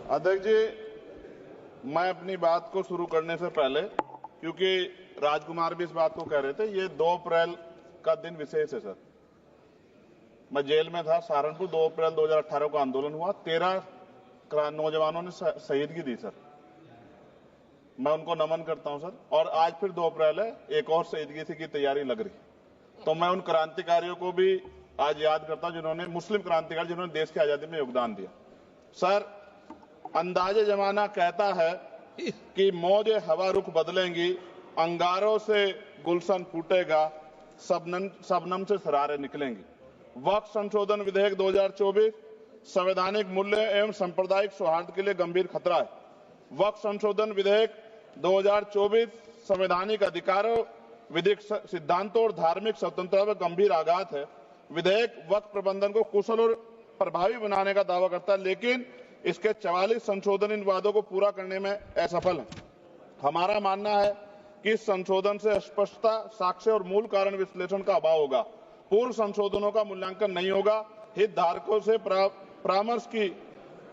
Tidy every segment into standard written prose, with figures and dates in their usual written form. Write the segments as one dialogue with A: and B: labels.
A: अध्यक्ष जी, मैं अपनी बात को शुरू करने से पहले, क्योंकि राजकुमार भी इस बात को कह रहे थे, ये 2 अप्रैल का दिन विशेष है सर। मैं जेल में था सहारनपुर, 2 अप्रैल 2018 को आंदोलन हुआ, 13 नौजवानों ने शहीदगी दी सर। मैं उनको नमन करता हूं सर। और आज फिर 2 अप्रैल है, एक और शहीदगी की तैयारी लग रही। तो मैं उन क्रांतिकारियों को भी आज याद करता हूं जिन्होंने, मुस्लिम क्रांतिकारी जिन्होंने देश की आजादी में योगदान दिया। सर, अंदाजे जमाना कहता है कि मौजे हवा रुख बदलेंगी, अंगारों से गुलशन फूटेगा, शबनम से सरारे निकलेंगी। वक्फ संशोधन विधेयक 2024 संवैधानिक मूल्य एवं सांप्रदायिक सौहार्द के लिए गंभीर खतरा है। वक्फ संशोधन विधेयक 2024 संवैधानिक अधिकारों, विधिक सिद्धांतों और धार्मिक स्वतंत्रता पर गंभीर आघात है। विधेयक वक्फ प्रबंधन को कुशल और प्रभावी बनाने का दावा करता है, लेकिन इसके 44 संशोधन इन वादों को पूरा करने में असफल है। हमारा मानना है कि इस संशोधन से स्पष्टता, साक्ष्य और मूल कारण विश्लेषण का अभाव होगा। पूर्व संशोधनों का मूल्यांकन नहीं होगा, हितधारकों से परामर्श की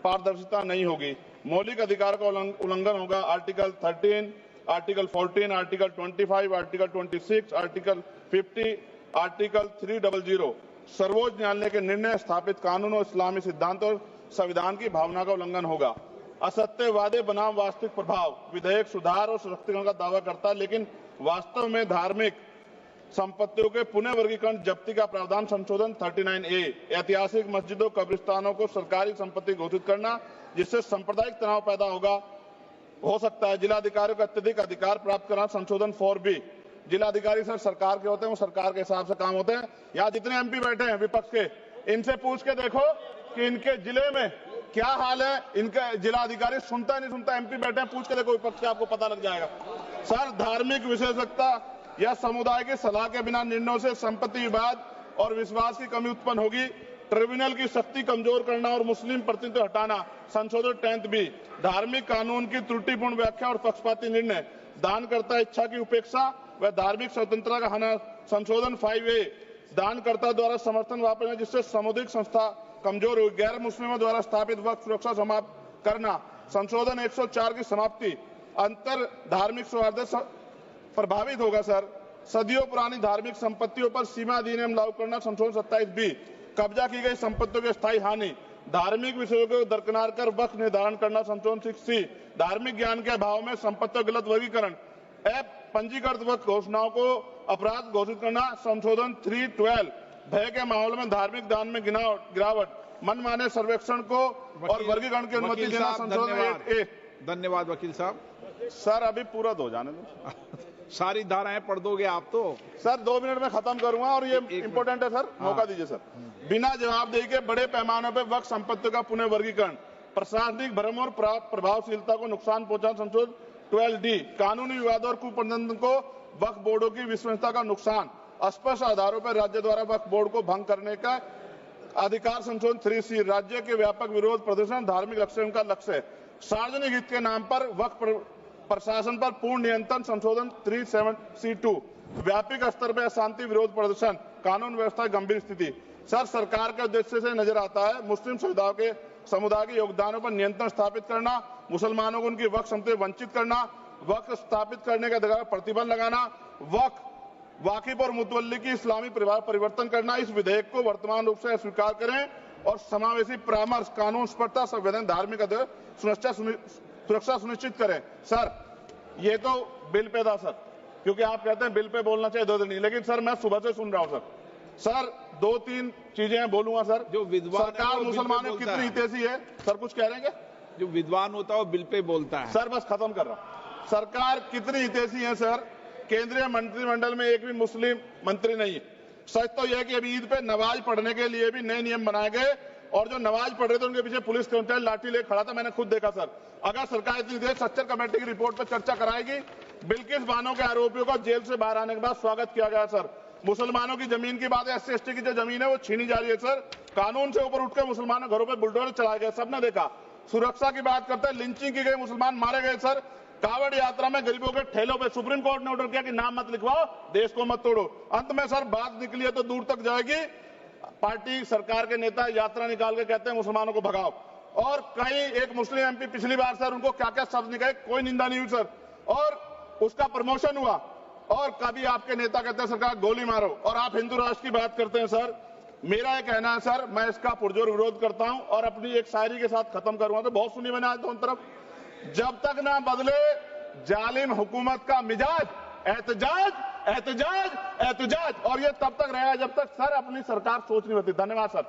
A: पारदर्शिता नहीं होगी, मौलिक अधिकार का उल्लंघन होगा। Article 13, article 14, article 25, article 26, article 50, article 300 सर्वोच्च न्यायालय के निर्णय, स्थापित कानून और इस्लामी सिद्धांत और संविधान की भावना का उल्लंघन होगा। असत्य वादे बनाम वास्तविक प्रभाव, विधेयक सुधार और सशक्तिकरण का दावा करता है, लेकिन वास्तव में धार्मिक संपत्तियों के पुनः वर्गीकरण, जब्ती का प्रावधान संशोधन 39A, ऐतिहासिक मस्जिदों, कब्रिस्तानों को सरकारी संपत्ति घोषित करना, जिससे सांप्रदायिक तनाव पैदा हो सकता है। जिलाधिकारियों को अत्यधिक अधिकार प्राप्त करना, संशोधन 4B। जिलाधिकारी सर सरकार के होते हैं, वो सरकार के हिसाब से काम होते हैं। यहाँ जितने MP बैठे हैं विपक्ष के, इनसे पूछ के देखो कि इनके जिले में क्या हाल है। इनके जिलाधिकारी सुनता नहीं सुनता, MP बैठे हैं, पूछ के देखो विपक्ष से, आपको पता लग जाएगा। सर, धार्मिक विशेषज्ञता या समुदाय की सलाह के बिना निर्णयों से संपत्ति विवाद और विश्वास की कमी उत्पन्न होगी। ट्रिब्यूनल की शक्ति कमजोर करना और मुस्लिम प्रतिनिधित्व हटाना, संशोधन 10B। धार्मिक कानून की त्रुटिपूर्ण व्याख्या और पक्षपाती निर्णय, दानकर्ता इच्छा की उपेक्षा व धार्मिक स्वतंत्रता का हनन, संशोधन 5A। दानकर्ता द्वारा समर्थन वापस, जिससे सामुदायिक संस्था कमजोर हुई। गैर मुस्लिमों द्वारा स्थापित वक्फ सुरक्षा समाप्त करना, संशोधन 104 की समाप्ति। अंतर धार्मिक सौहार्द प्रभावित होगा सर। सदियों पुरानी धार्मिक संपत्तियों पर सीमा अधिनियम लागू करना, संशोधन 27B। कब्जा की गई संपत्तियों की स्थायी हानि, धार्मिक विषयों को दरकिनार कर वक्फ निर्धारण करना, संशोधन 6C। धार्मिक ज्ञान के अभाव में संपत्तियों गलत वर्गीकरण, पंजीकृत वक्फ घोषणाओं को अपराध घोषित करना, संशोधन 312। भय के माहौल में धार्मिक दान में गिरावट, मनमाने सर्वेक्षण को और वर्गीकरण की अनुमति देना, संशोधन 8A।
B: धन्यवाद वकील साहब।
A: सर, अभी पूरा दो जाने दो।
B: सारी धाराएं पढ़ दोगे आप तो?
A: सर, 2 मिनट में खत्म करूंगा और ये इंपॉर्टेंट है सर, मौका दीजिए सर। बिना जवाबदेही के बड़े पैमाने पर वक्फ संपत्तियों का पुनः वर्गीकरण, प्रशासनिक भ्रम और प्रभावशीलता को नुकसान पहुंचाना, संशोधन 12D। कानूनी विवादों और कुप्रबंधन को वक्फ बोर्डों की विश्वसनीयता का नुकसान, स्पष्ट आधारों पर राज्य द्वारा वक्फ बोर्ड को भंग करने का अधिकार, संशोधन 3C। राज्य के व्यापक विरोध प्रदर्शन, धार्मिक लक्ष्य का लक्ष्य, सार्वजनिक हित के नाम पर वक्फ प्रशासन पर पूर्ण नियंत्रण, संशोधन 37C2। व्यापक स्तर पर अशांति विरोध प्रदर्शन, कानून व्यवस्था गंभीर स्थिति। सर, सरकार के उद्देश्य से नजर आता है मुस्लिम समुदाय के योगदानों पर नियंत्रण स्थापित करना, मुसलमानों को उनकी वक्फ संपत्ति वंचित करना, वक्फ स्थापित करने के अधिकार पर प्रतिबंध लगाना, वाकिफ और मुतवल्ली की इस्लामी परिवर्तन करना। इस विधेयक को वर्तमान रूप से स्वीकार करें और समावेशी परामर्श, कानून स्पष्टता, संवैधानिक धार्मिक सुरक्षा सुनिश्चित करें। सर, ये तो बिल पे था सर, क्योंकि आप कहते हैं बिल पे बोलना चाहिए, 2 दिन नहीं, लेकिन सर मैं सुबह से सुन रहा हूं सर 2-3 चीजें बोलूंगा सर।
B: जो विद्वान
A: सरकार मुसलमानों की कितनी हितैषी है सर, कुछ कह रहे हैं?
B: जो विद्वान होता है वो बिल पे बोलता है।
A: सर, बस खत्म कर रहा हूं। सरकार कितनी हितैषी है सर? केंद्रीय मंत्रिमंडल में एक भी मुस्लिम मंत्री नहीं है। सच तो यह है कि अभी ईद पे नमाज पढ़ने के लिए भी नए नियम बनाए गए, और जो नमाज पढ़ रहे थे उनके पीछे पुलिस कर्मचारी लाठी लेकर खड़ा था, मैंने खुद देखा सर। अगर सरकार इतनी देर सच्चर कमेटी की रिपोर्ट पर चर्चा कराएगी। बिल्किस बानो के आरोपियों का जेल से बाहर आने के बाद स्वागत किया गया सर। मुसलमानों की जमीन की बात है, SC/ST की जो जमीन है वो छीनी जा रही है सर। कानून से ऊपर उठकर मुसलमानों घरों पर बुलडोजर चलाए गए, सबने देखा। सुरक्षा की बात करते हैं, लिंचिंग की गई, मुसलमान मारे गए सर। कावड़ यात्रा में गरीबों के ठेलों पे सुप्रीम कोर्ट ने ऑर्डर किया कि नाम मत लिखवाओ, देश को मत तोड़ो। अंत में सर बात निकली है तो दूर तक जाएगी। पार्टी सरकार के नेता यात्रा निकाल के कहते हैं मुसलमानों को भगाओ। और कई एक मुस्लिम एमपी पिछली बार सर उनको क्या क्या शब्द निकले, कोई निंदा नहीं हुई सर, और उसका प्रमोशन हुआ। और कभी आपके नेता कहते हैं सरकार गोली मारो, और आप हिंदू राष्ट्र की बात करते हैं सर। मेरा यह कहना है सर, मैं इसका पुरजोर विरोध करता हूं और अपनी एक शायरी के साथ खत्म करूंगा। तो बहुत सुनी मैंने आज दोनों तरफ, जब तक ना बदले जालिम हुकूमत का मिजाज, एहतजाज एहतजाज एहतजाज, और ये तब तक रहेगा जब तक सर अपनी सरकार सोच नहीं होती। धन्यवाद सर।